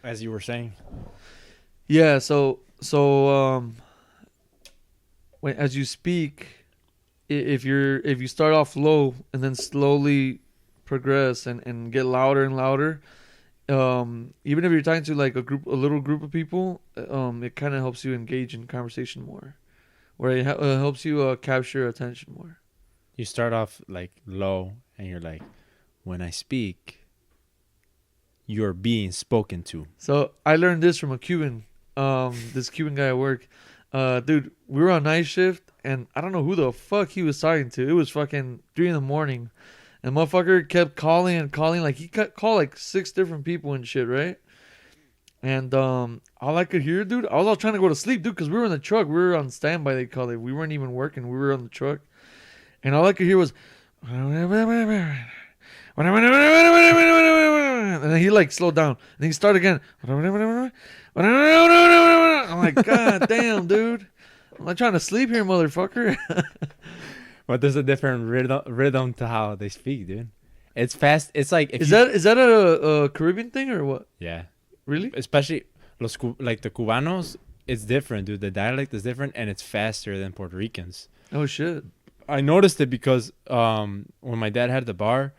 as you were saying. Yeah. So as you speak, if you start off low and then slowly progress and get louder and louder, even if you're talking to like a little group of people, it kind of helps you engage in conversation more, where it helps you capture attention more. You start off like low, and you're like, when I speak, you're being spoken to. So I learned this from a Cuban, this Cuban guy at work. Dude, we were on night shift, and I don't know who the fuck he was talking to. It was fucking 3 a.m, and motherfucker kept calling and calling. Like he called like 6 different people and shit, right? And all I could hear, dude, I was all trying to go to sleep, dude, because we were in the truck. We were on standby, they call it. We weren't even working. We were on the truck, and all I could hear was, and then he like slowed down, and he started again. I'm like, God damn, dude. I'm not trying to sleep here, motherfucker. But there's a different rhythm to how they speak, dude. It's fast. It's like Is that a Caribbean thing or what? yeah, Really? especially like the Cubanos. It's different, dude. The dialect is different, and it's faster than Puerto Ricans. Oh shit. I noticed it because when my dad had the bar,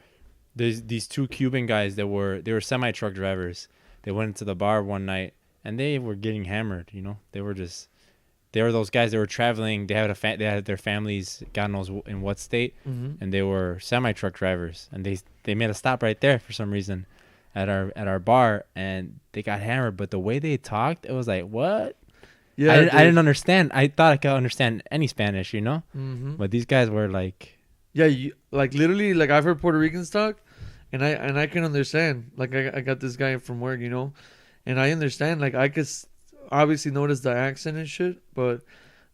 there's these 2 Cuban guys they were semi truck drivers. They went into the bar one night and they were getting hammered. You know, they were those guys that were traveling. They had their families, God knows in what state, and they were semi truck drivers. And they made a stop right there for some reason at our bar, and they got hammered. But the way they talked, it was like, what? Yeah, I didn't understand. I thought I could understand any Spanish, you know? But these guys were like... Yeah, like literally, like I've heard Puerto Ricans talk, and I can understand. Like I got this guy from work, you know, and I understand. Like I could obviously notice the accent and shit, but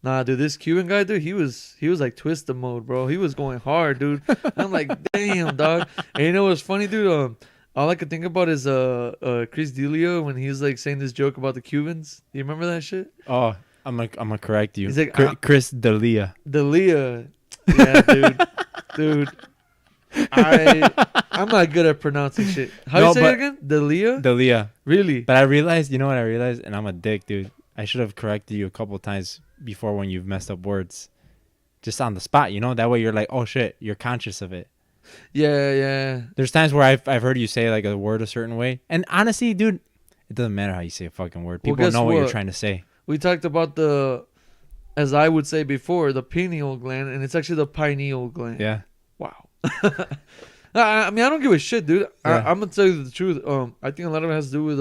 nah, dude, this Cuban guy, dude, he was like twisted mode, bro. He was going hard, dude. I'm like, damn, dog. And you know what's funny, dude? All I could think about is Chris D'Elia when he's like saying this joke about the Cubans. Do you remember that shit? Oh, I'm gonna correct you. He's like, Chris D'Elia. D'Elia. Yeah, dude. I'm not good at pronouncing shit. How do you say it again? D'Elia? D'Elia. Really? But I realized, you know what I realized? And I'm a dick, dude. I should have corrected you a couple times before when you've messed up words. Just on the spot, you know? That way you're like, oh shit, you're conscious of it. Yeah. There's times where I've heard you say like a word a certain way. And honestly, dude, it doesn't matter how you say a fucking word. People know what you're trying to say. We talked about as I would say before, the pineal gland, and it's actually the pineal gland. Yeah. Wow. I mean, I don't give a shit, dude. Yeah. I'm gonna tell you the truth. I think a lot of it has to do with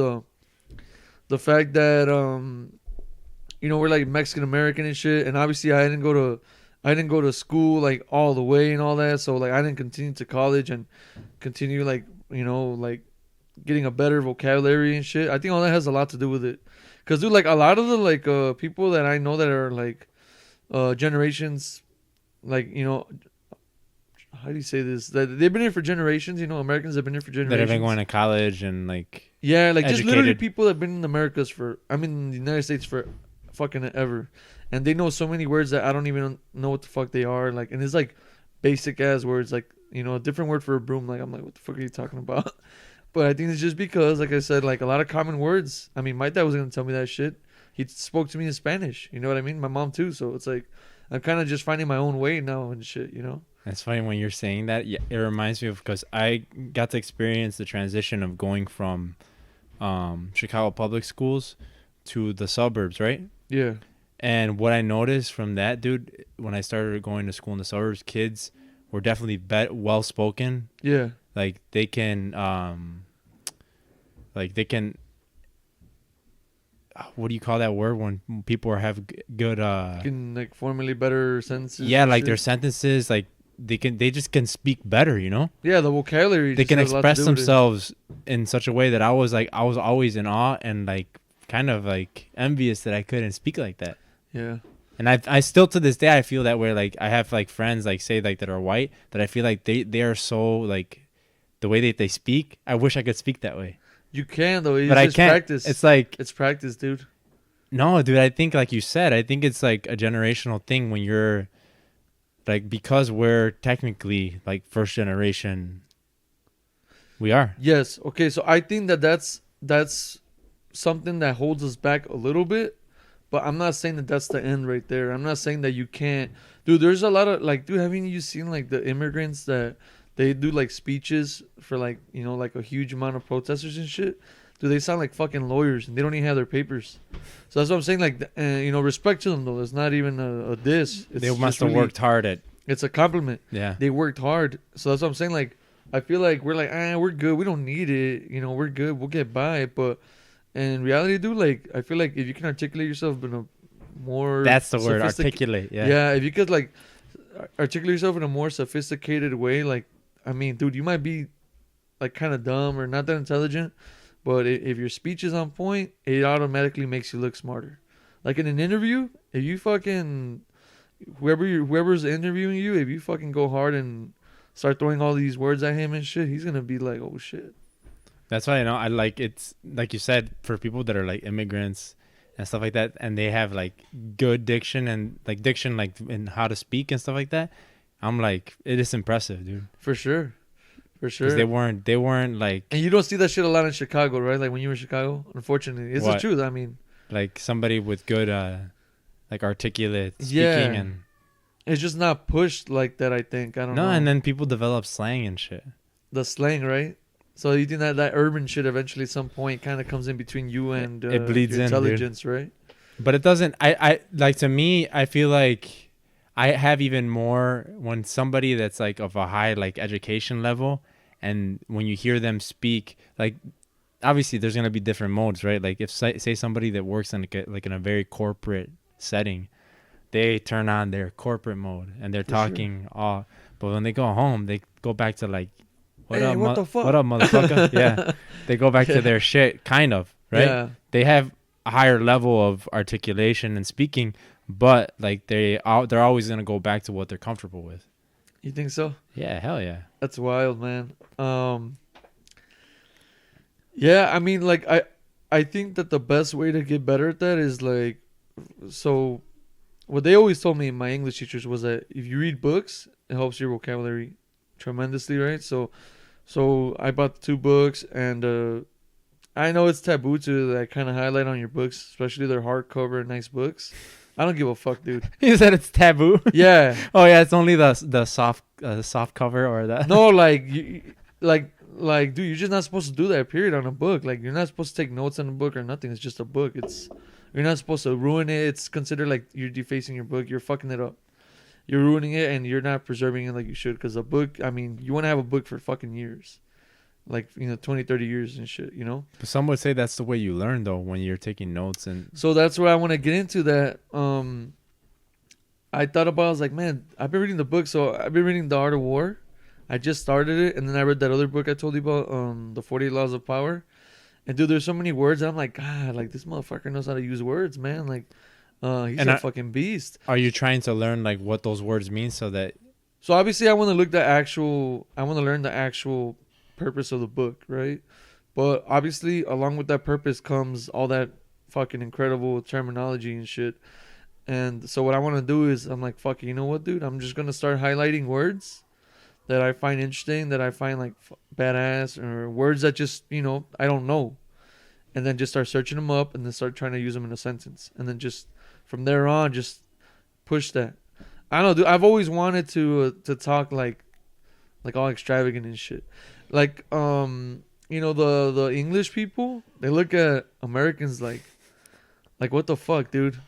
the fact that you know, we're like Mexican American and shit, and obviously I didn't go to school like all the way and all that, so like I didn't continue to college and continue like, you know, like getting a better vocabulary and shit. I think all that has a lot to do with it. Cause dude, like a lot of the like people that I know that are like generations, like, you know, how do you say this? That they've been here for generations. You know, Americans have been here for generations. That have been going to college and like like educated. Just literally people that have been in Americas in the United States for fucking ever, and they know so many words that I don't even know what the fuck they are. Like, and it's like basic ass words, like, you know, a different word for a broom. Like, I'm like, what the fuck are you talking about? But I think it's just because, like I said, like a lot of common words. I mean, my dad was gonna tell me that shit. He spoke to me in Spanish. You know what I mean? My mom too. So it's like I'm kind of just finding my own way now and shit. You know. It's funny when you're saying that. Yeah, it reminds me of, because I got to experience the transition of going from Chicago public schools to the suburbs, right? Yeah. And what I noticed from that, dude, when I started going to school in the suburbs, kids were definitely well spoken. Yeah. Like they can, what do you call that word when people have good can like formulate better sentences? Yeah, like their sentences, like they just can speak better, you know? Yeah, the vocabulary. They can express themselves in such a way that I was always in awe and like kind of like envious that I couldn't speak like that. Yeah. And I still to this day I feel that way. Like I have like friends like say like that are white, that I feel like they are so like the way that they speak. I wish I could speak that way. You can though, but I can't. Practice. It's practice, dude. No, dude. I think like you said, I think it's like a generational thing when you're like, because we're technically like first generation. We are. Yes. Okay. So I think that's something that holds us back a little bit. But I'm not saying that that's the end right there. I'm not saying that you can't, dude. There's a lot of like, dude. Haven't you seen like the immigrants that they do like speeches for like like a huge amount of protesters and shit? Dude, they sound like fucking lawyers and they don't even have their papers. So that's what I'm saying. Like, respect to them though. It's not even a diss. It's They must have worked hard at. It's a compliment. Yeah. They worked hard. So that's what I'm saying. Like, I feel like we're like, we're good. We don't need it. We're good. We'll get by. But in reality, dude, like, I feel like if you can articulate yourself in a more That's the word, articulate. Yeah. Yeah, if you could like articulate yourself in a more sophisticated way, like, I mean, dude, you might be like kind of dumb or not that intelligent, but if your speech is on point, it automatically makes you look smarter. Like in an interview, if you fucking whoever's interviewing you, if you fucking go hard and start throwing all these words at him and shit, he's gonna be like, oh shit. That's why I like it's like you said, for people that are like immigrants and stuff like that, and they have like good diction and like in how to speak and stuff like that. I'm like, it is impressive, dude. For sure. 'Cause they weren't like. And you don't see that shit a lot in Chicago, right? Like when you were in Chicago, unfortunately, it's the truth. I mean, like somebody with good like articulate speaking and. It's just not pushed like that. I think I don't know. No, and then people develop slang and shit. The slang, right? So you think that urban shit eventually at some point kind of comes in between you and it bleeds your in, intelligence, dude. right? But it doesn't. I like, to me, I feel like I have even more when somebody that's like of a high like education level, and when you hear them speak, like obviously there's gonna be different modes, right? Like if say somebody that works in like in a very corporate setting, they turn on their corporate mode and they're talking all. But when they go home, they go back to like. What up, motherfucker? Yeah. They go back to their shit, kind of, right? Yeah. They have a higher level of articulation and speaking, but like they're always going to go back to what they're comfortable with. You think so? Yeah, hell yeah. That's wild, man. Yeah, I mean, like, I think that the best way to get better at that is like, so what they always told me, my English teachers, was that if you read books, it helps your vocabulary tremendously, right? So I bought 2 books, and I know it's taboo to like kind of highlight on your books, especially their hardcover nice books. I don't give a fuck, dude. You said it's taboo? Yeah. Oh yeah, it's only the soft cover or that. No, like dude, you're just not supposed to do that. Period. On a book, like you're not supposed to take notes on a book or nothing. It's just a book. You're not supposed to ruin it. It's considered like you're defacing your book. You're fucking it up. You're ruining it, and you're not preserving it like you should. Because a book, I mean, you want to have a book for fucking years. Like, 20, 30 years and shit, But some would say that's the way you learn, though, when you're taking notes. And so that's where I want to get into that. I thought about, I was like, man, I've been reading the book. So I've been reading The Art of War. I just started it, and then I read that other book I told you about, The 48 Laws of Power. And, dude, there's so many words. And I'm like, God, like, this motherfucker knows how to use words, man. Like, he's a fucking beast. Are you trying to learn like what those words mean so obviously I want to learn the actual purpose of the book, right? But obviously along with that purpose comes all that fucking incredible terminology and shit. And so what I want to do is I'm like, fuck it, you know what, dude? I'm just going to start highlighting words that I find interesting, that I find like badass, or words that just, I don't know. And then just start searching them up and then start trying to use them in a sentence. And then just from there on, just push that. I don't know, dude. I've always wanted to talk like all extravagant and shit. Like, the English people, they look at Americans like what the fuck, dude?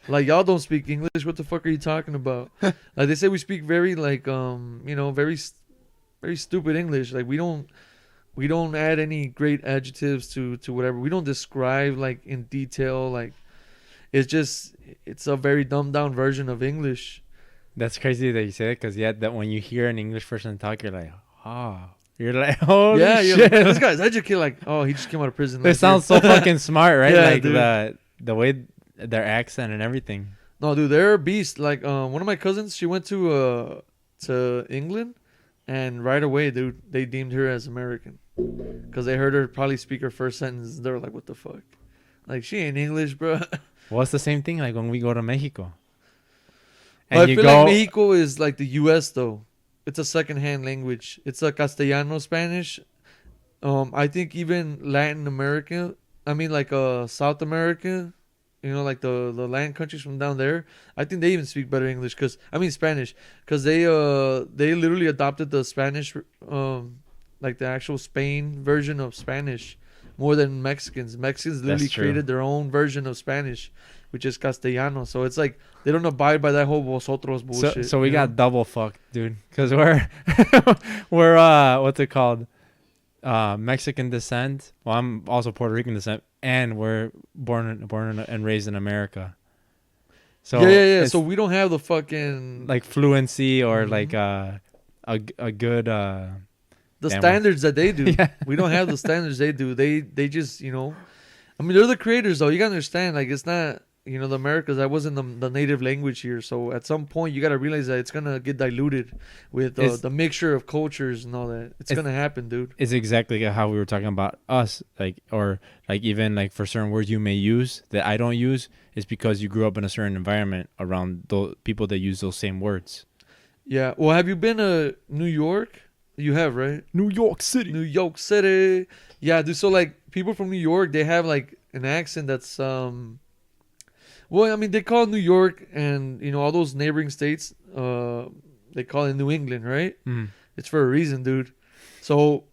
Like, y'all don't speak English. What the fuck are you talking about? Like, they say we speak very like very very stupid English. Like, we don't add any great adjectives to whatever. We don't describe like in detail. Like, it's a very dumbed down version of English. That's crazy that you say that, because that when you hear an English person talk, you're like, you're like, holy shit. Like, this guy's educated. Like, he just came out of prison. They sound so fucking smart, right? Yeah, like dude. the way their accent and everything. No, dude, they're a beast. Like, one of my cousins, she went to England, and right away, dude, they deemed her as American, because they heard her probably speak her first sentence. And they were like, what the fuck? Like, she ain't English, bro. Well, it's the same thing like when we go to Mexico. And I feel like Mexico is like the U.S., though. It's a second-hand language. It's a Castellano Spanish. I think even Latin America, I mean, like South America, you know, like the land countries from down there. I think they even speak better English, Spanish, because they literally adopted the Spanish, like the actual Spain version of Spanish, more than Mexicans. Mexicans literally That's true. created their own version of Spanish, which is Castellano. So it's like they don't abide by that whole vosotros bullshit. So we you got know? double fucked, dude, because we're what's it called? Mexican descent. Well, I'm also Puerto Rican descent, and we're born and raised in America. So Yeah. it's So we don't have the fucking like fluency or Mhm. like a good the damn, standards that they do. Yeah. We don't have the standards they do. They just, I mean, they're the creators though. You gotta understand, like it's not, the Americas. That wasn't the native language here. So at some point, you gotta realize that it's gonna get diluted with It's- the mixture of cultures and all that. It's gonna happen, dude. It's exactly how we were talking about us, like, or like even like for certain words you may use that I don't use, is because you grew up in a certain environment around those people that use those same words. Yeah. Well, have you been to New York? You have, right? New York City. New York City. Yeah, dude. So like people from New York, they have like an accent that's well, I mean, they call New York and all those neighboring states. They call it New England, right? Mm. It's for a reason, dude. So,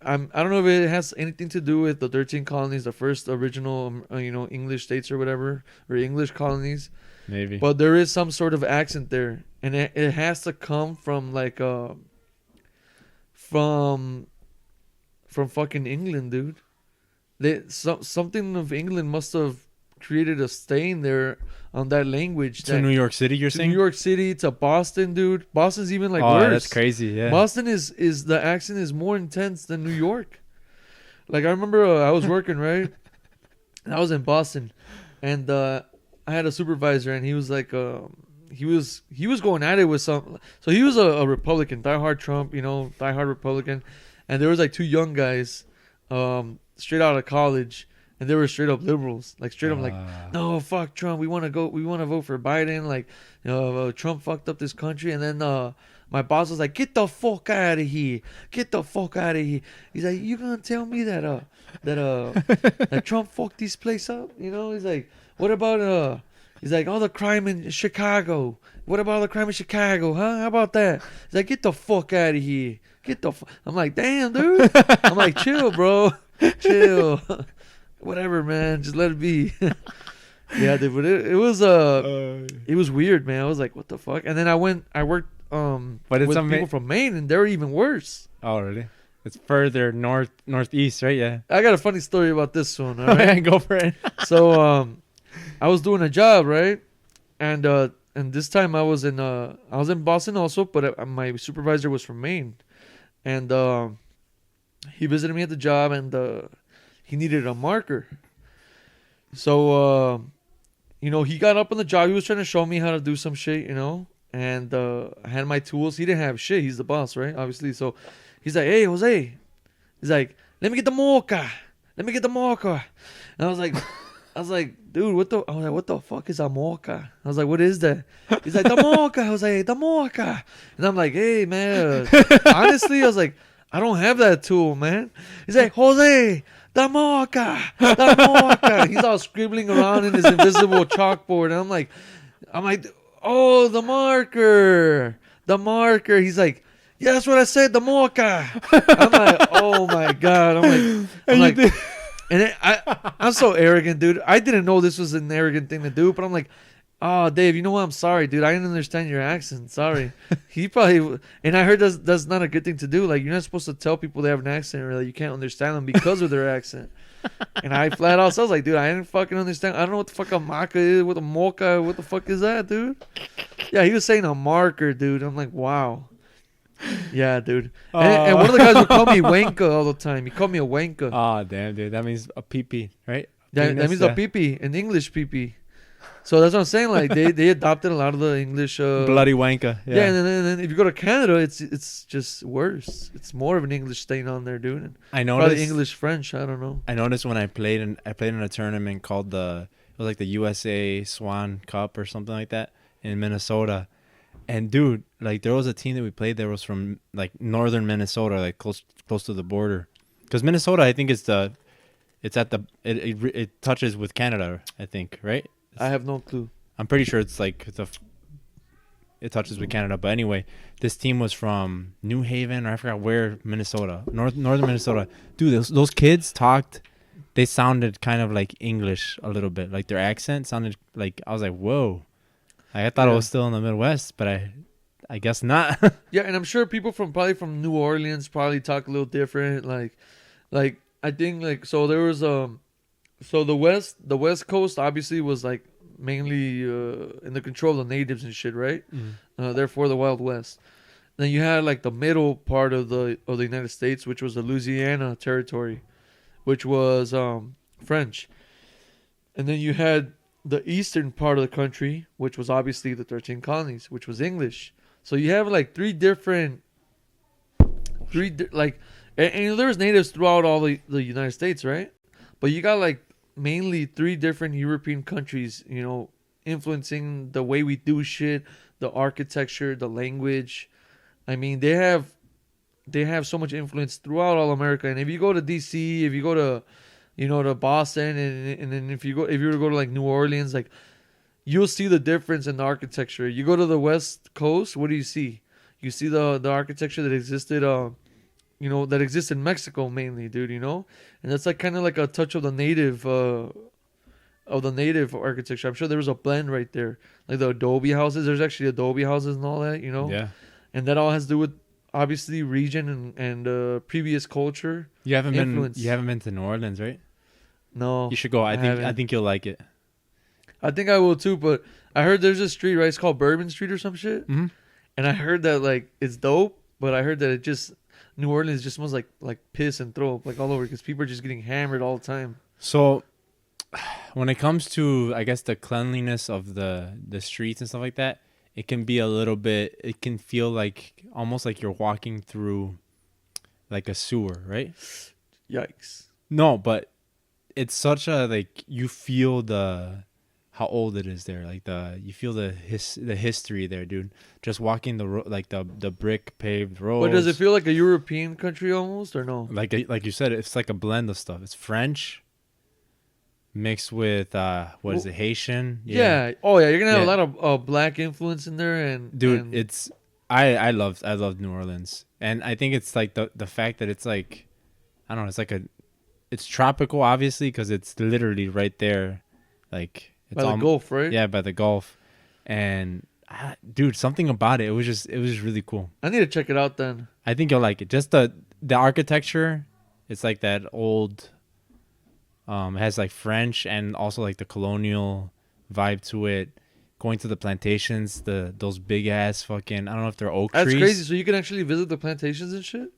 I don't know if it has anything to do with the 13 colonies, the first original, English states or whatever, or English colonies. Maybe. But there is some sort of accent there, and it has to come from like from fucking England, dude. Something of England must have created a stain there on that language. To New York City, you're to saying? New York City, to Boston, dude. Boston's even like oh, worse. that's crazy. Yeah. Boston is the accent is more intense than New York. Like I remember I was working right, and I was in Boston, and I had a supervisor, and he was like, he was going at it with some. So he was a Republican, diehard Trump, diehard Republican, and there was like two young guys, straight out of college. And they were straight up liberals, like straight up like, no, fuck Trump. We want to vote for Biden. Like, Trump fucked up this country. And then my boss was like, get the fuck out of here. Get the fuck out of here. He's like, you gonna tell me that that Trump fucked this place up? He's like, what about he's like, all the crime in Chicago. What about all the crime in Chicago, huh? How about that? He's like, get the fuck out of here. Get the I'm like, damn, dude. I'm like, chill, bro. Chill. Whatever, man, just let it be. Yeah, dude, but it was weird, man. I was like, what the fuck? And then I worked But it's with people from Maine, and they're even worse. Oh, really? It's further northeast, right? Yeah. I got a funny story about this one. All right, Go for it. so I was doing a job, right, and this time I was in Boston also, but my supervisor was from Maine, and he visited me at the job, and he needed a marker. So, he got up on the job. He was trying to show me how to do some shit, and I had my tools. He didn't have shit. He's the boss, right? Obviously. So he's like, hey, Jose. He's like, let me get the marker. Let me get the marker. And I was like, dude, what the fuck is a marker? I was like, what is that? He's like, the marker. I was like, the marker. And I'm like, hey, man. Honestly, I was like, I don't have that tool, man. He's like, Jose, the marker. He's all scribbling around in his invisible chalkboard. And I'm like, oh, the marker. He's like, yeah, that's what I said, the marker. I'm like, oh my God. I'm like, and I'm so arrogant, dude. I didn't know this was an arrogant thing to do, but I'm like, oh, Dave, you know what? I'm sorry, dude. I didn't understand your accent. Sorry. He probably, and I heard that's not a good thing to do. Like, you're not supposed to tell people they have an accent or that you can't understand them because of their accent. And I flat out, so I was like, dude, I didn't fucking understand. I don't know what the fuck a maca is. What a mocha? What the fuck is that, dude? Yeah, he was saying a marker, dude. I'm like, wow. Yeah, dude. And one of the guys would call me wanka all the time. He called me a wanka. Oh, damn, dude. That means a pee-pee, right? That means a pee-pee, an English pee-pee. So that's what I'm saying. Like they adopted a lot of the English. Bloody wanka. Yeah, and then if you go to Canada, it's just worse. It's more of an English stain on there, dude. And I noticed. probably English French. I don't know. I noticed when I played in a tournament called it was like the USA Swan Cup or something like that in Minnesota. And dude, like there was a team that we played that was from like northern Minnesota, like close to the border. Because Minnesota, I think, is the It's at the it touches with Canada, I think, right? I have no clue. I'm pretty sure it's like it touches with Canada. But anyway, this team was from New Haven, or I forgot where, Minnesota, northern Minnesota. Dude, those kids talked. They sounded kind of like English a little bit. Like their accent sounded like, I was like, whoa. I thought it was still in the Midwest, but I guess not. Yeah, and I'm sure people probably from New Orleans probably talk a little different. Like I think like so there was so the West Coast obviously was like mainly in the control of the natives and shit, right? Therefore the Wild West. Then you had like the middle part of the United States, which was the Louisiana territory, which was French. And then you had the eastern part of the country, which was obviously the 13 colonies, which was English. So you have like and there's natives throughout all the United States, right? But you got like mainly 3 different European countries, you know, influencing the way we do shit, the architecture, the language. I mean, they have so much influence throughout all America. And if you go to DC, if you go to, you know, to Boston, and then if you were to go to like New Orleans, like you'll see the difference in the architecture. You go to the West Coast, what do you see? You see the architecture that existed, you know, that exists in Mexico mainly, dude. You know, and that's like kind of like a touch of the native architecture. I'm sure there was a blend right there, like the adobe houses. There's actually adobe houses and all that, you know. Yeah. And that all has to do with obviously region and previous culture. You haven't influence. been to New Orleans, right? No, You should go. I think you'll like it. I think I will too. But I heard there's a street, right? It's called Bourbon Street or some shit. Mm-hmm. And I heard that like it's dope, but I heard that New Orleans just smells like piss and throw up like all over because people are just getting hammered all the time. So, when it comes to, I guess, the cleanliness of the streets and stuff like that, it can be a little bit. It can feel like almost like you're walking through like a sewer, right? Yikes. No, but it's such a like you feel how old it is there. Like you feel the history there, dude. Just walking the brick paved roads. But does it feel like a European country almost or no? Like you said, it's like a blend of stuff. It's French mixed with is it, Haitian? Yeah. Oh yeah, you're gonna have a lot of black influence in there, and dude, it's I love New Orleans, and I think it's like the fact that it's like, I don't know, it's like it's tropical obviously because it's literally right there, like it's by the Gulf, right? Yeah, by the Gulf, and dude, something about it was just really cool. I need to check it out then. I think you'll like it. Just the architecture, it's like that old. It has like French and also like the colonial vibe to it. Going to the plantations, those big ass fucking, I don't know if they're oak trees. That's crazy. So you can actually visit the plantations and shit.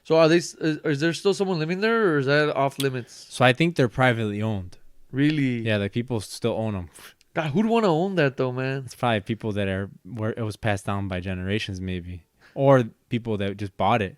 So is there still someone living there, or is that off limits? So I think they're privately owned. Really? Yeah, like people still own them. God, who'd want to own that though, man? It's probably people that are where it was passed down by generations, maybe, or people that just bought it.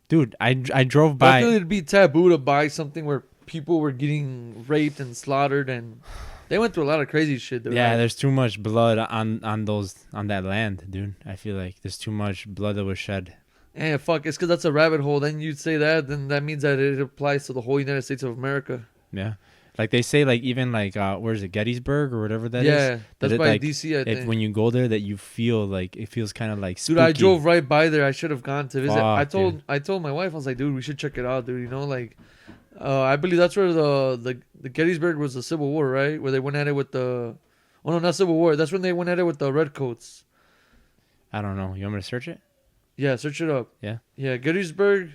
Dude, I drove by. I feel it'd be taboo to buy something where people were getting raped and slaughtered, and they went through a lot of crazy shit. Yeah, right? There's too much blood on that land, dude. I feel like there's too much blood that was shed. Eh, fuck, it's because that's a rabbit hole. Then you'd say that, then that means that it applies to the whole United States of America. Yeah. Like they say, like even like where is it, Gettysburg or whatever that is? Yeah, that's by like, DC. I think when you go there, that you feel like it feels kind of like spooky. Dude, I drove right by there. I should have gone to visit. Fuck, I told my wife, I was like, dude, we should check it out, dude. You know, like, I believe that's where the Gettysburg was the Civil War, right? Where they went at it with the, oh no, not Civil War. That's when they went at it with the Redcoats. I don't know. You want me to search it? Yeah, search it up. Yeah. Yeah, Gettysburg.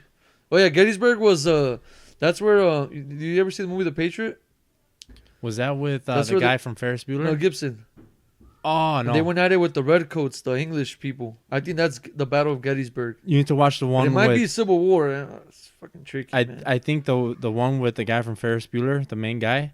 Oh yeah, Gettysburg was that's where did you ever see the movie The Patriot? Was that with the guy from Ferris Bueller? No, Gibson. Oh no. They went at it with the Redcoats, the English people. I think that's the Battle of Gettysburg. You need to watch the one. It might be Civil War. It's fucking tricky. I think the one with the guy from Ferris Bueller, the main guy.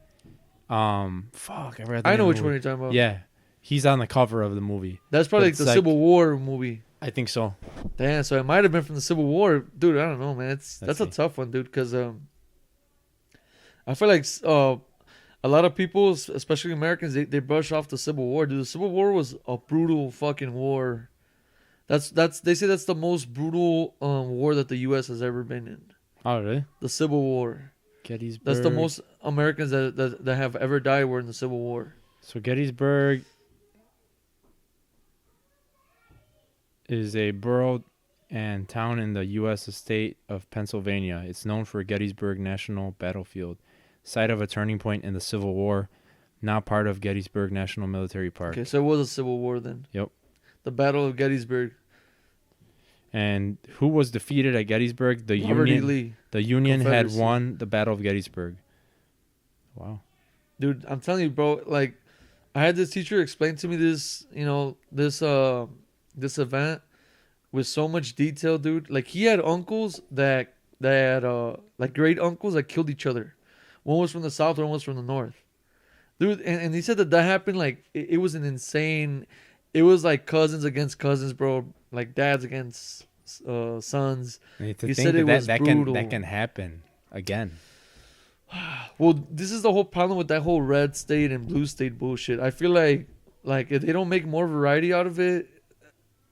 Fuck. I know which one you're talking about. Yeah, he's on the cover of the movie. That's probably like the Civil War movie. I think so. Damn, so it might have been from the Civil War, dude. I don't know, man. That's a tough one, dude. Because I feel like a lot of people, especially Americans, they brush off the Civil War. Dude, the Civil War was a brutal fucking war. They say that's the most brutal war that the U.S. has ever been in. Oh really? The Civil War. Gettysburg. That's the most Americans that have ever died were in the Civil War. So Gettysburg is a borough and town in the U.S. state of Pennsylvania. It's known for Gettysburg National Battlefield, site of a turning point in the Civil War, now part of Gettysburg National Military Park. Okay, so it was a Civil War then. Yep. The Battle of Gettysburg. And who was defeated at Gettysburg? The Robert E. Union. Lee. The Union had Confederacy. won the Battle of Gettysburg. Wow. Dude, I'm telling you, bro. Like, I had this teacher explain to me this, this event with so much detail, dude. Like, he had uncles that like great uncles that killed each other. One was from the south, one was from the north. Dude, and he said that happened, like, it was an insane... It was like cousins against cousins, bro. Like dads against sons. He said it was brutal. That can happen again. Well, this is the whole problem with that whole red state and blue state bullshit. I feel like if they don't make more variety out of it,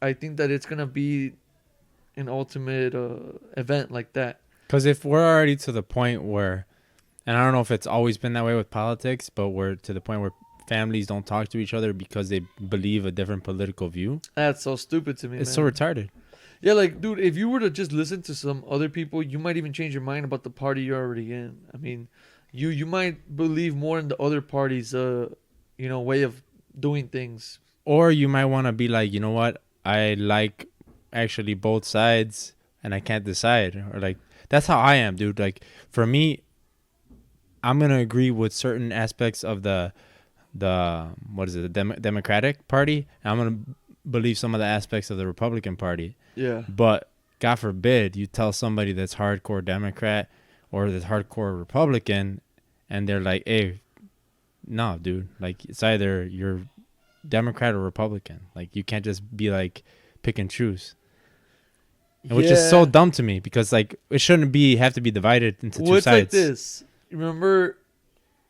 I think that it's gonna be an ultimate event like that. Because if we're already to the point where, and I don't know if it's always been that way with politics, but we're to the point where families don't talk to each other because they believe a different political view. That's so stupid to me. It's man. so retarded. Yeah, like, dude, if you were to just listen to some other people, you might even change your mind about the party you're already in. I mean, you might believe more in the other party's, way of doing things. Or you might want to be like, you know what? I like actually both sides and I can't decide. Or like, that's how I am, dude. Like, for me, I'm going to agree with certain aspects of the Democratic Party. I'm going to believe some of the aspects of the Republican Party. Yeah. But God forbid you tell somebody that's hardcore Democrat or that's hardcore Republican and they're like, hey, no, dude. Like, it's either you're Democrat or Republican. Like, you can't just be like pick and choose. Which is so dumb to me because like it shouldn't have to be divided into two sides. Like this. Remember,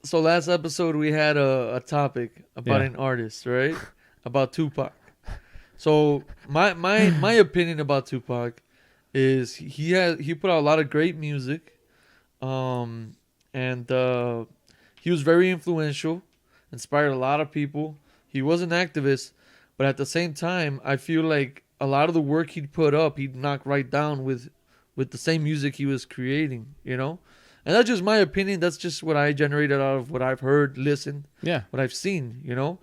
so last episode we had a topic about an artist, right? About Tupac. So my opinion about Tupac is he put out a lot of great music, and he was very influential, inspired a lot of people. He was an activist, but at the same time, I feel like a lot of the work he'd put up, he'd knock right down with the same music he was creating, you know? And that's just my opinion. That's just what I generated out of what I've heard, listened, what I've seen, you know?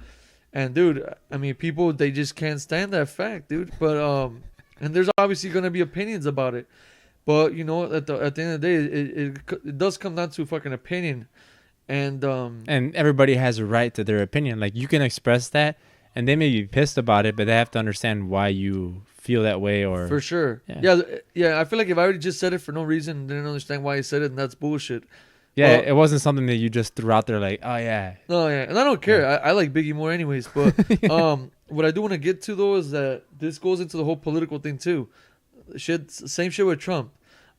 And, dude, I mean, people, they just can't stand that fact, dude. But, and there's obviously going to be opinions about it. But, you know, at the end of the day, it does come down to fucking opinion. And everybody has a right to their opinion. Like, you can express that, and they may be pissed about it, but they have to understand why you feel that way. Or for sure. Yeah. I feel like if I would just said it for no reason, didn't understand why he said it, and that's bullshit. Yeah, it wasn't something that you just threw out there like, oh, yeah. No, yeah. And I don't care. Yeah. I like Biggie more anyways. But what I do want to get to, though, is that this goes into the whole political thing, too. Same shit with Trump.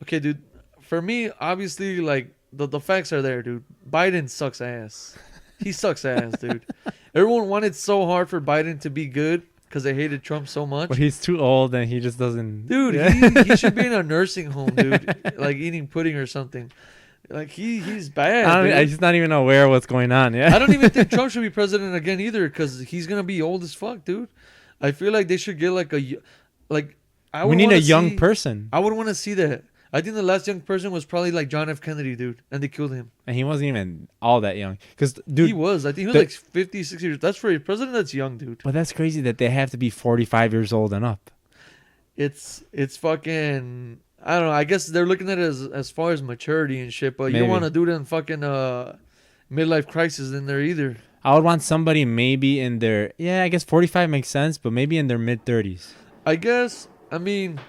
Okay, dude. For me, obviously, like, the facts are there, dude. Biden sucks ass. He sucks ass, dude. Everyone wanted so hard for Biden to be good because they hated Trump so much. But he's too old and he just doesn't... Dude, he should be in a nursing home, dude. Like, eating pudding or something. Like, he's bad. He's not even aware of what's going on. Yeah, I don't even think Trump should be president again either, because he's gonna be old as fuck, dude. I feel like they should get we need a young person. I would want to see that. I think the last young person was probably like John F. Kennedy, dude, and they killed him. And he wasn't even all that young, because dude, he was. I think he was like 50, 60 years. That's for a president that's young, dude. But that's crazy that they have to be 45 years old and up. It's fucking. I don't know. I guess they're looking at it as far as maturity and shit, but you don't want to do them fucking midlife crisis in there either. I would want somebody maybe in their I guess 45 makes sense, but maybe in their mid 30s. I guess. I mean,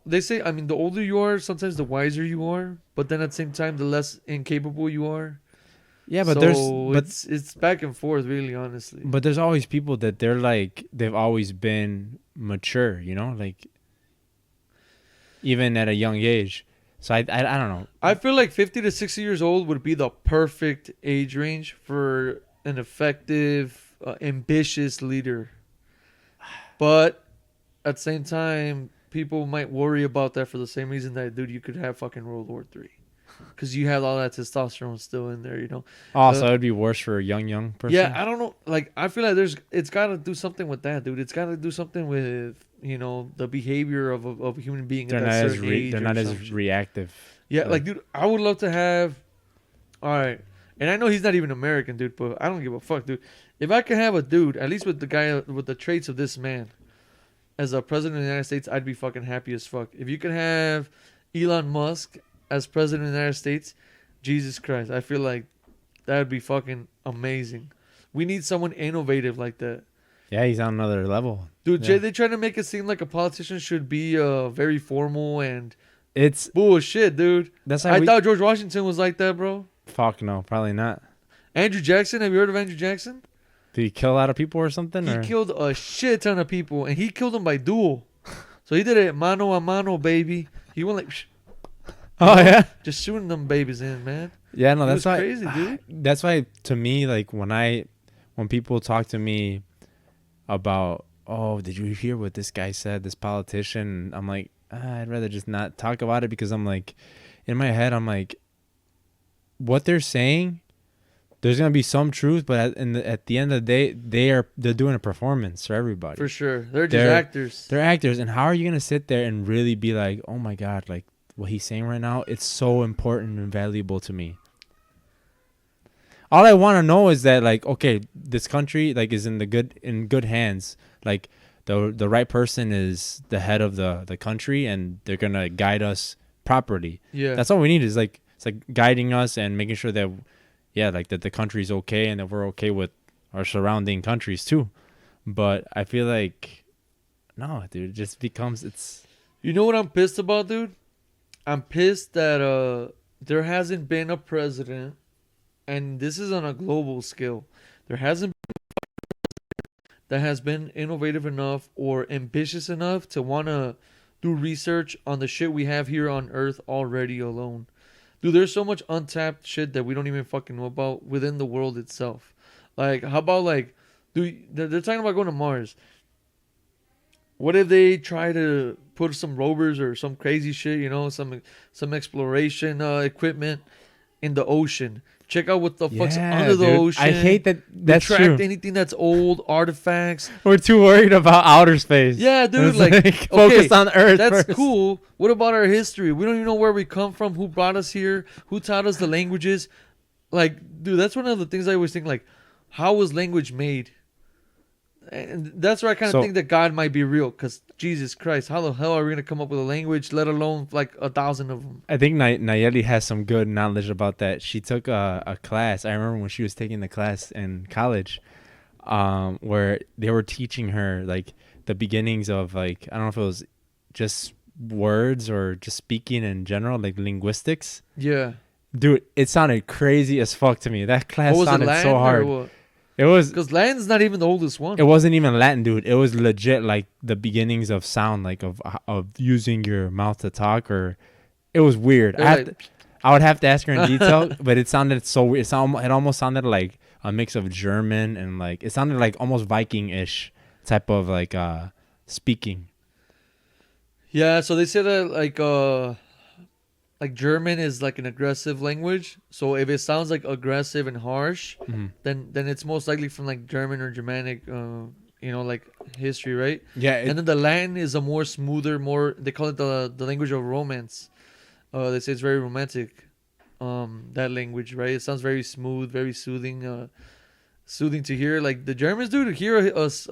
they say the older you are, sometimes the wiser you are, but then at the same time, the less incapable you are. Yeah, but it's back and forth, really, honestly. But there's always people that they're like they've always been mature, you know, like. Even at a young age. So I don't know. I feel like 50 to 60 years old would be the perfect age range for an effective, ambitious leader. But at the same time, people might worry about that for the same reason that, dude, you could have fucking World War III. Because you have all that testosterone still in there, you know. Also, it would be worse for a young person. Yeah, I don't know. Like, I feel like it's got to do something with that, dude. It's got to do something with, you know, the behavior of a human being They're at not that as certain age. they're not as reactive. Yeah, like, dude, I would love to have. All right, and I know he's not even American, dude, but I don't give a fuck, dude. If I could have a dude, at least with the guy with the traits of this man, as a president of the United States, I'd be fucking happy as fuck. If you could have Elon Musk as president of the United States, Jesus Christ, I feel like that would be fucking amazing. We need someone innovative like that. Yeah, he's on another level. Dude, Yeah. Jay, they trying to make it seem like a politician should be very formal and It's bullshit, dude. that's how I thought George Washington was like that, bro. Fuck no, probably not. Andrew Jackson, have you heard of Andrew Jackson? Did he kill a lot of people or something? He or? killed a shit ton of people, and he killed them by duel. So he did it mano a mano, baby. He went like, Oh yeah, just shooting them babies in, man. yeah. No, It that's was why. crazy, dude. That's why to me, like when people talk to me about, oh, did you hear what this guy said, this politician? I'm like, I'd rather just not talk about it because I'm like, in my head, I'm like, what they're saying, there's gonna be some truth, but at the end of the day, they're doing a performance for everybody. For sure, they're just actors. They're actors, and how are you gonna sit there and really be like, oh my god, like what he's saying right now, it's so important and valuable to me. All I want to know is that, like, okay, this country like is in good hands. Like the right person is the head of the country, and they're gonna guide us properly. Yeah, That's all we need is like it's like guiding us and making sure that, yeah, like that the country's okay and that we're okay with our surrounding countries too. But I feel like, no, dude, it just becomes it's. You know what I'm pissed about, dude? I'm pissed that there hasn't been a president, and this is on a global scale. There hasn't been that has been innovative enough or ambitious enough to want to do research on the shit we have here on Earth already alone. Dude, there's so much untapped shit that we don't even fucking know about within the world itself. Like, how about, like, dude, they're talking about going to Mars. What if they try to put some rovers or some crazy shit, you know, some exploration equipment in the ocean? Check out what the fuck's under the ocean. I hate that. That's Retract true. anything that's old, artifacts. We're too worried about outer space. Yeah, dude, It's like focus okay, on Earth. that's first. cool. What about our history? We don't even know where we come from, who brought us here, who taught us the languages. Like, dude, that's one of the things I always think, like, how was language made? And that's where I kind of think that God might be real, because Jesus Christ, how the hell are we going to come up with a language, let alone like 1,000 of them? I think Nayeli has some good knowledge about that. She took a class. I remember when she was taking the class in college, where they were teaching her like the beginnings of, like, I don't know if it was just words or just speaking in general, like linguistics. Yeah. Dude, it sounded crazy as fuck to me. That class Was it sounded Latin so hard. or what? It was Because Latin's not even the oldest one. It wasn't even Latin, dude. It was legit like the beginnings of sound, like of using your mouth to talk, or it was weird. I would have to ask her in detail, but it sounded so weird. It almost sounded like a mix of German and like it sounded like almost Viking-ish type of like speaking. Yeah, so they say that like German is like an aggressive language. So if it sounds like aggressive and harsh, then it's most likely from like German or Germanic, like history, right? Yeah, and then the Latin is a more smoother, more, they call it the language of romance. They say it's very romantic. That language, right? It sounds very smooth, very soothing, soothing to hear. Like the Germans do, to hear us.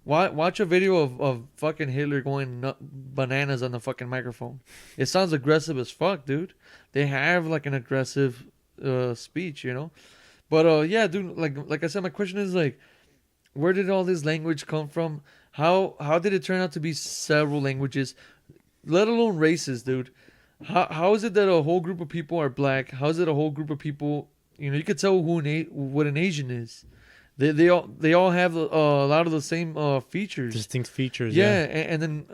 Watch a video of fucking Hitler going bananas on the fucking microphone. It sounds aggressive as fuck, dude. They have like an aggressive speech, you know. But yeah, dude, like I said, my question is like, where did all this language come from? How did it turn out to be several languages, let alone races, dude? How is it that a whole group of people are black? How is it a whole group of people? You know, you could tell what an Asian is. They all have a lot of the same features. Distinct features. Yeah, and then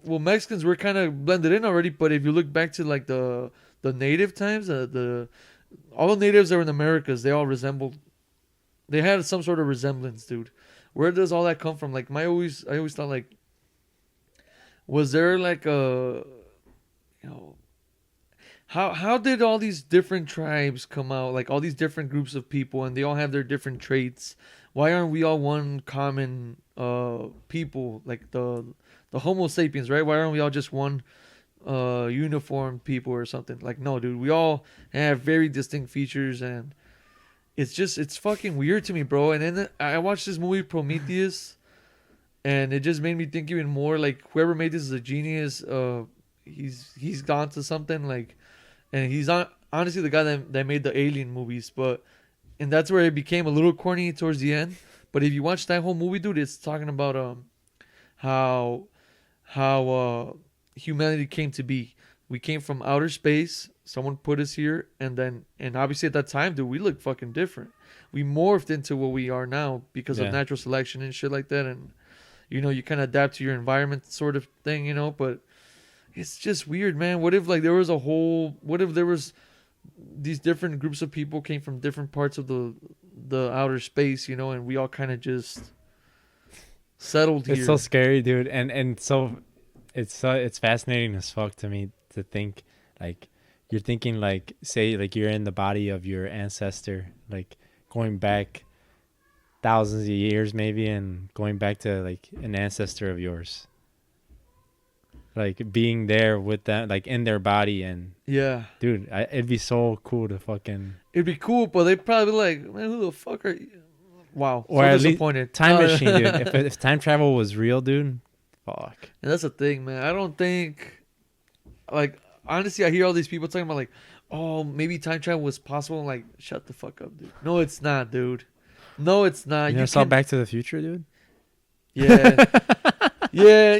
Mexicans were kind of blended in already. But if you look back to like the native times, all the natives that were in the Americas, they all resembled. They had some sort of resemblance, dude. Where does all that come from? Like I always thought like was there like a, you know, how did all these different tribes come out? Like all these different groups of people, and they all have their different traits. Why aren't we all one common people? Like the Homo sapiens, right? Why aren't we all just one uniform people or something? Like no, dude, we all have very distinct features, and it's fucking weird to me, bro. And then I watched this movie Prometheus, and it just made me think even more. Like whoever made this is a genius. He's gone to something like, and he's honestly the guy that made the Alien movies. But and that's where it became a little corny towards the end. But if you watch that whole movie, dude, it's talking about how humanity came to be. We came from outer space. Someone put us here, and obviously at that time, dude, we looked fucking different. We morphed into what we are now because of natural selection and shit like that. And you kind of adapt to your environment, sort of thing, But it's just weird, man. What if what if there was these different groups of people came from different parts of the outer space, and we all kind of just settled here. It's so scary, dude, and so it's fascinating as fuck to me to think like you're thinking like say like you're in the body of your ancestor, like going back thousands of years maybe, and going back to like an ancestor of yours, like being there with them, like in their body. And yeah, dude, it'd be so cool to fucking. It'd be cool, but they'd probably be like, man, who the fuck are you? Wow, or so at disappointed. Least time machine, dude. If time travel was real, dude, fuck. And that's the thing, man. I don't think, like, honestly, I hear all these people talking about like, oh, maybe time travel was possible. I'm like, shut the fuck up, dude. No, it's not, dude. No, it's not. You saw Back to the Future, dude? Yeah. Yeah,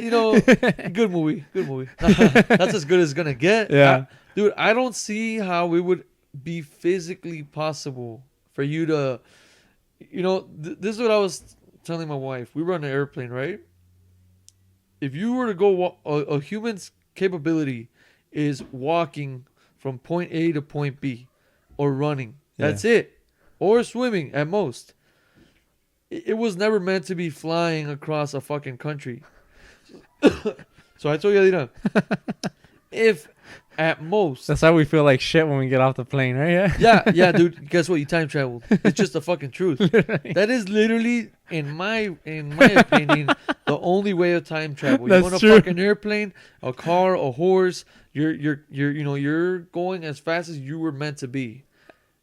good movie. Good movie. That's as good as it's going to get. Yeah. Dude, I don't see how it would be physically possible for you to, this is what I was telling my wife. We were on an airplane, right? If you were to go, a human's capability is walking from point A to point B or running. That's it. Or swimming at most. It was never meant to be flying across a fucking country. So I told you, if at most. That's how we feel like shit when we get off the plane, right? Yeah, dude. Guess what? You time traveled. It's just the fucking truth. That is literally, in my opinion, the only way of time travel. You want a fucking airplane, a car, a horse. You're going as fast as you were meant to be.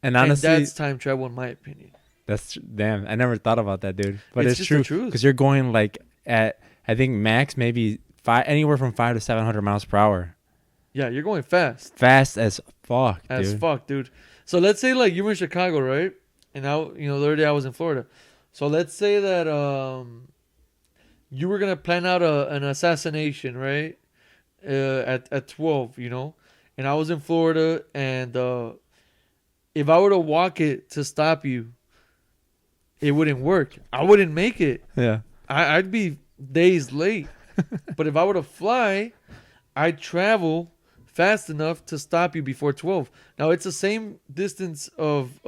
And honestly, that's time travel, in my opinion. That's damn. I never thought about that, dude. But it's just true the truth. because you're going like at I think max maybe anywhere from 500 to 700 miles per hour. Yeah, you're going fast. Fast as fuck, dude. As fuck, dude. So let's say like you were in Chicago, right? And now the other day I was in Florida. So let's say that you were gonna plan out an assassination, right? At 12, and I was in Florida, and if I were to walk it to stop you, it wouldn't work. I wouldn't make it. Yeah. I'd be days late. But if I were to fly, I'd travel fast enough to stop you before 12. Now it's the same distance it's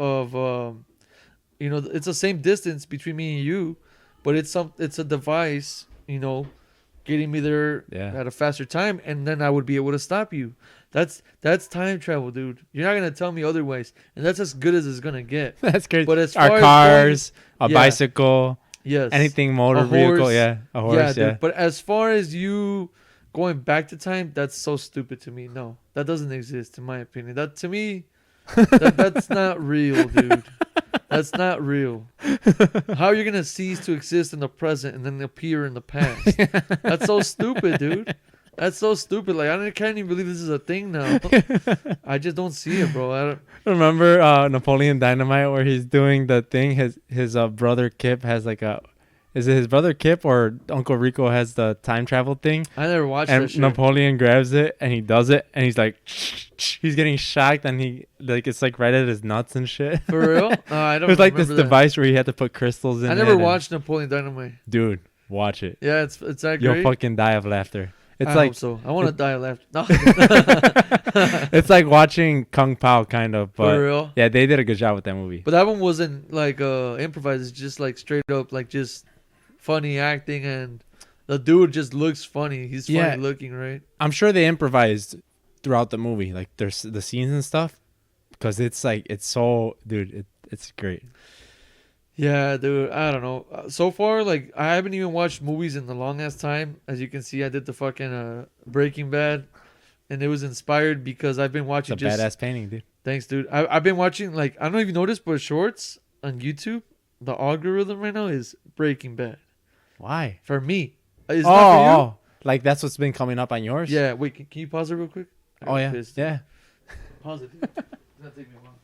the same distance between me and you, but it's a device, getting me there at a faster time, and then I would be able to stop you. That's time travel, dude. You're not gonna tell me otherwise, and that's as good as it's gonna get. That's crazy. But as our far cars, as a bicycle, anything motor vehicle, a horse, dude. But as far as you going back to time, that's so stupid to me. No, that doesn't exist, in my opinion. That to me, that's not real, dude. That's not real. How are you gonna cease to exist in the present and then appear in the past? That's so stupid, dude. That's so stupid. Like, I can't even believe this is a thing now. I just don't see it, bro. I don't... Remember Napoleon Dynamite where he's doing the thing? His brother Kip has like a... Is it his brother Kip or Uncle Rico has the time travel thing? I never watched that shit. And Napoleon grabs it and he does it and he's like... He's getting shocked and it's like right at his nuts and shit. For real? I don't. It was like this that. device where he had to put crystals in. I never watched Napoleon Dynamite. Dude, watch it. Yeah, it's that great. You'll fucking die of laughter. It's I hope so. I want to die of laughter. No. It's like watching Kung Pao, kind of. But for real? Yeah, they did a good job with that movie. But that one wasn't like improvised. It's just like straight up, like just funny acting and The dude just looks funny. He's funny Yeah. looking, right? I'm sure they improvised throughout the movie, like there's the scenes and stuff, because it's like it's so, dude, it's great. Yeah, dude. I don't know. So far, like I haven't even watched movies in the long ass time. As you can see, I did the fucking Breaking Bad, and it was inspired because I've been It's watching a just. badass painting, dude. Thanks, dude. I've been watching like I don't know if you noticed, but shorts on YouTube, the algorithm right now is Breaking Bad Why? for me. It's not for you. Oh, like that's what's been coming up on yours. Yeah. Wait, can you pause it real quick? I Oh got yeah. pissed. Yeah. Pause it. Dude. It's gonna take me a while.